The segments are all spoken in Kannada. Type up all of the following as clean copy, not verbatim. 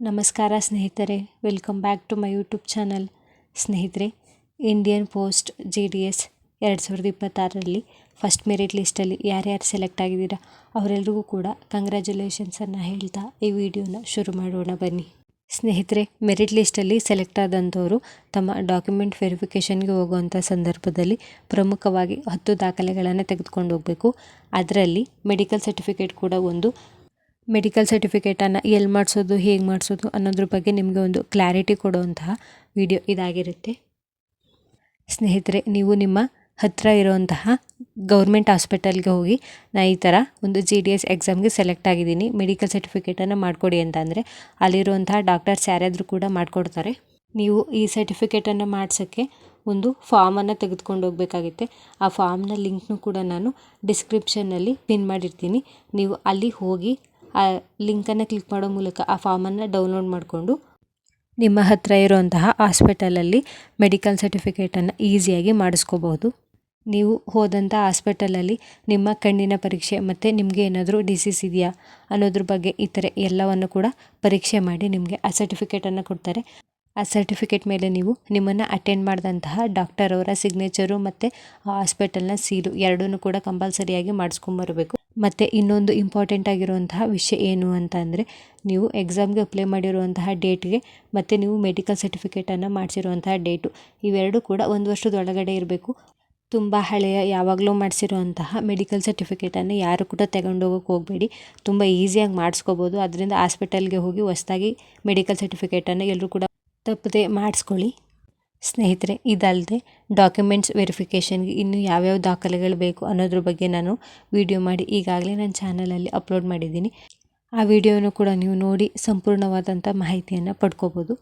ನಮಸ್ಕಾರ ಸ್ನೇಹಿತರೆ, welcome back to my YouTube channel. ಸ್ನೇಹಿತರೆ, ಇಂಡಿಯನ್ ಪೋಸ್ಟ್ GDS 2026ರಲ್ಲಿ ಫಸ್ಟ್ ಮೆರಿಟ್ ಲಿಸ್ಟಲ್ಲಿ ಯಾರ್ಯಾರು ಸೆಲೆಕ್ಟ್ ಆಗಿದ್ದೀರಾ ಅವರೆಲ್ಲರಿಗೂ ಕೂಡ ಕಂಗ್ರ್ಯಾಚುಲೇಷನ್ಸನ್ನು ಹೇಳ್ತಾ ಈ ವಿಡಿಯೋನ ಶುರು ಮಾಡೋಣ ಬನ್ನಿ. ಸ್ನೇಹಿತರೆ, ಮೆರಿಟ್ ಲಿಸ್ಟಲ್ಲಿ ಸೆಲೆಕ್ಟ್ ಆದಂಥವರು ತಮ್ಮ ಡಾಕ್ಯುಮೆಂಟ್ ವೆರಿಫಿಕೇಷನ್ಗೆ ಹೋಗುವಂಥ ಸಂದರ್ಭದಲ್ಲಿ ಪ್ರಮುಖವಾಗಿ 10 ದಾಖಲೆಗಳನ್ನು ತೆಗೆದುಕೊಂಡು ಹೋಗಬೇಕು. ಅದರಲ್ಲಿ ಮೆಡಿಕಲ್ ಸರ್ಟಿಫಿಕೇಟ್ ಕೂಡ ಒಂದು. ಮೆಡಿಕಲ್ ಸರ್ಟಿಫಿಕೇಟನ್ನು ಎಲ್ಲಿ ಮಾಡಿಸೋದು, ಹೇಗೆ ಮಾಡಿಸೋದು ಅನ್ನೋದ್ರ ಬಗ್ಗೆ ನಿಮಗೆ ಒಂದು ಕ್ಲಾರಿಟಿ ಕೊಡುವಂತಹ ವಿಡಿಯೋ ಇದಾಗಿರುತ್ತೆ. ಸ್ನೇಹಿತರೆ, ನೀವು ನಿಮ್ಮ ಹತ್ತಿರ ಇರುವಂತಹ ಗೌರ್ಮೆಂಟ್ ಹಾಸ್ಪಿಟಲ್ಗೆ ಹೋಗಿ ನಾನು ಈ ಥರ ಒಂದು GDS ಎಕ್ಸಾಮ್ಗೆ ಸೆಲೆಕ್ಟ್ ಆಗಿದ್ದೀನಿ, ಮೆಡಿಕಲ್ ಸರ್ಟಿಫಿಕೇಟನ್ನು ಮಾಡಿಕೊಡಿ ಅಂತ ಅಂದರೆ ಅಲ್ಲಿರುವಂತಹ ಡಾಕ್ಟರ್ಸ್ ಯಾರಾದರೂ ಕೂಡ ಮಾಡಿಕೊಡ್ತಾರೆ. ನೀವು ಈ ಸರ್ಟಿಫಿಕೇಟನ್ನು ಮಾಡಿಸೋಕ್ಕೆ ಒಂದು ಫಾರ್ಮನ್ನು ತೆಗೆದುಕೊಂಡು ಹೋಗಬೇಕಾಗುತ್ತೆ. ಆ ಫಾರ್ಮ್ನ ಲಿಂಕ್ನು ಕೂಡ ನಾನು ಡಿಸ್ಕ್ರಿಪ್ಷನ್ನಲ್ಲಿ ಪಿನ್ ಮಾಡಿರ್ತೀನಿ. ನೀವು ಅಲ್ಲಿ ಹೋಗಿ ಆ ಲಿಂಕನ್ನು ಕ್ಲಿಕ್ ಮಾಡೋ ಮೂಲಕ ಆ ಫಾರ್ಮನ್ನು ಡೌನ್ಲೋಡ್ ಮಾಡಿಕೊಂಡು ನಿಮ್ಮ ಹತ್ತಿರ ಇರುವಂತಹ ಹಾಸ್ಪಿಟಲಲ್ಲಿ ಮೆಡಿಕಲ್ ಸರ್ಟಿಫಿಕೇಟನ್ನು ಈಸಿಯಾಗಿ ಮಾಡಿಸ್ಕೋಬಹುದು. ನೀವು ಹೋದಂಥ ಹಾಸ್ಪಿಟಲಲ್ಲಿ ನಿಮ್ಮ ಕಣ್ಣಿನ ಪರೀಕ್ಷೆ ಮತ್ತು ನಿಮಗೆ ಏನಾದರೂ ಡಿಸೀಸ್ ಇದೆಯಾ ಅನ್ನೋದ್ರ ಬಗ್ಗೆ ಈ ಥರ ಎಲ್ಲವನ್ನು ಕೂಡ ಪರೀಕ್ಷೆ ಮಾಡಿ ನಿಮಗೆ ಆ ಸರ್ಟಿಫಿಕೇಟನ್ನು ಕೊಡ್ತಾರೆ. ಆ ಸರ್ಟಿಫಿಕೇಟ್ ಮೇಲೆ ನೀವು ನಿಮ್ಮನ್ನು ಅಟೆಂಡ್ ಮಾಡಿದಂತಹ ಡಾಕ್ಟರ್ ಅವರ ಸಿಗ್ನೇಚರು ಮತ್ತು ಆ ಹಾಸ್ಪಿಟಲ್ನ ಸೀಲು ಎರಡನ್ನೂ ಕೂಡ ಕಂಪಲ್ಸರಿಯಾಗಿ ಮಾಡಿಸ್ಕೊಂಬರ್ಬೇಕು. ಮತ್ತು ಇನ್ನೊಂದು ಇಂಪಾರ್ಟೆಂಟ್ ಆಗಿರುವಂತಹ ವಿಷಯ ಏನು ಅಂತ ಅಂದರೆ, ನೀವು ಎಕ್ಸಾಮ್ಗೆ ಅಪ್ಲೈ ಮಾಡಿರುವಂತಹ ಡೇಟ್ಗೆ ಮತ್ತು ನೀವು ಮೆಡಿಕಲ್ ಸರ್ಟಿಫಿಕೇಟನ್ನು ಮಾಡಿಸಿರುವಂತಹ ಡೇಟು ಇವೆರಡೂ ಕೂಡ 1 ವರ್ಷದೊಳಗಡೆ ಇರಬೇಕು. ತುಂಬ ಹಳೆಯ ಯಾವಾಗಲೂ ಮಾಡಿಸಿರುವಂತಹ ಮೆಡಿಕಲ್ ಸರ್ಟಿಫಿಕೇಟನ್ನು ಯಾರು ಕೂಡ ತಗೊಂಡೋಗೋಕ್ಕೆ ಹೋಗಬೇಡಿ. ತುಂಬ ಈಸಿಯಾಗಿ ಮಾಡಿಸ್ಕೋಬೋದು. ಅದರಿಂದ ಹಾಸ್ಪಿಟಲ್ಗೆ ಹೋಗಿ ಹೊಸದಾಗಿ ಮೆಡಿಕಲ್ ಸರ್ಟಿಫಿಕೇಟನ್ನು ಎಲ್ಲರೂ ಕೂಡ ತಪ್ಪದೆ ಮಾಡಿಸ್ಕೊಳ್ಳಿ. ಸ್ನೇಹಿತರೆ, ಇದಲ್ಲದೆ ಡಾಕ್ಯುಮೆಂಟ್ಸ್ ವೆರಿಫಿಕೇಷನ್ಗೆ ಇನ್ನೂ ಯಾವ್ಯಾವ ದಾಖಲೆಗಳು ಬೇಕು ಅನ್ನೋದ್ರ ಬಗ್ಗೆ ನಾನು ವಿಡಿಯೋ ಮಾಡಿ ಈಗಾಗಲೇ ನನ್ನ ಚಾನಲಲ್ಲಿ ಅಪ್ಲೋಡ್ ಮಾಡಿದ್ದೀನಿ. ಆ ವಿಡಿಯೋನು ಕೂಡ ನೀವು ನೋಡಿ ಸಂಪೂರ್ಣವಾದಂಥ ಮಾಹಿತಿಯನ್ನು ಪಡ್ಕೋಬೋದು.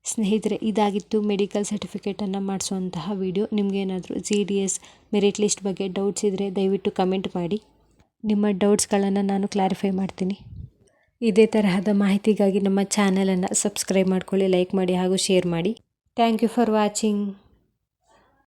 ಸ್ನೇಹಿತರೆ, ಇದಾಗಿತ್ತು ಮೆಡಿಕಲ್ ಸರ್ಟಿಫಿಕೇಟನ್ನು ಮಾಡಿಸುವಂತಹ ವಿಡಿಯೋ. ನಿಮಗೇನಾದರೂ GDS ಮೆರಿಟ್ ಲಿಸ್ಟ್ ಬಗ್ಗೆ ಡೌಟ್ಸ್ ಇದ್ದರೆ ದಯವಿಟ್ಟು ಕಮೆಂಟ್ ಮಾಡಿ. ನಿಮ್ಮ ಡೌಟ್ಸ್ಗಳನ್ನು ನಾನು ಕ್ಲಾರಿಫೈ ಮಾಡ್ತೀನಿ. ಇದೇ ತರಹದ ಮಾಹಿತಿಗಾಗಿ ನಮ್ಮ ಚಾನಲನ್ನು ಸಬ್ಸ್ಕ್ರೈಬ್ ಮಾಡ್ಕೊಳ್ಳಿ, ಲೈಕ್ ಮಾಡಿ ಹಾಗೂ ಶೇರ್ ಮಾಡಿ. Thank you for watching.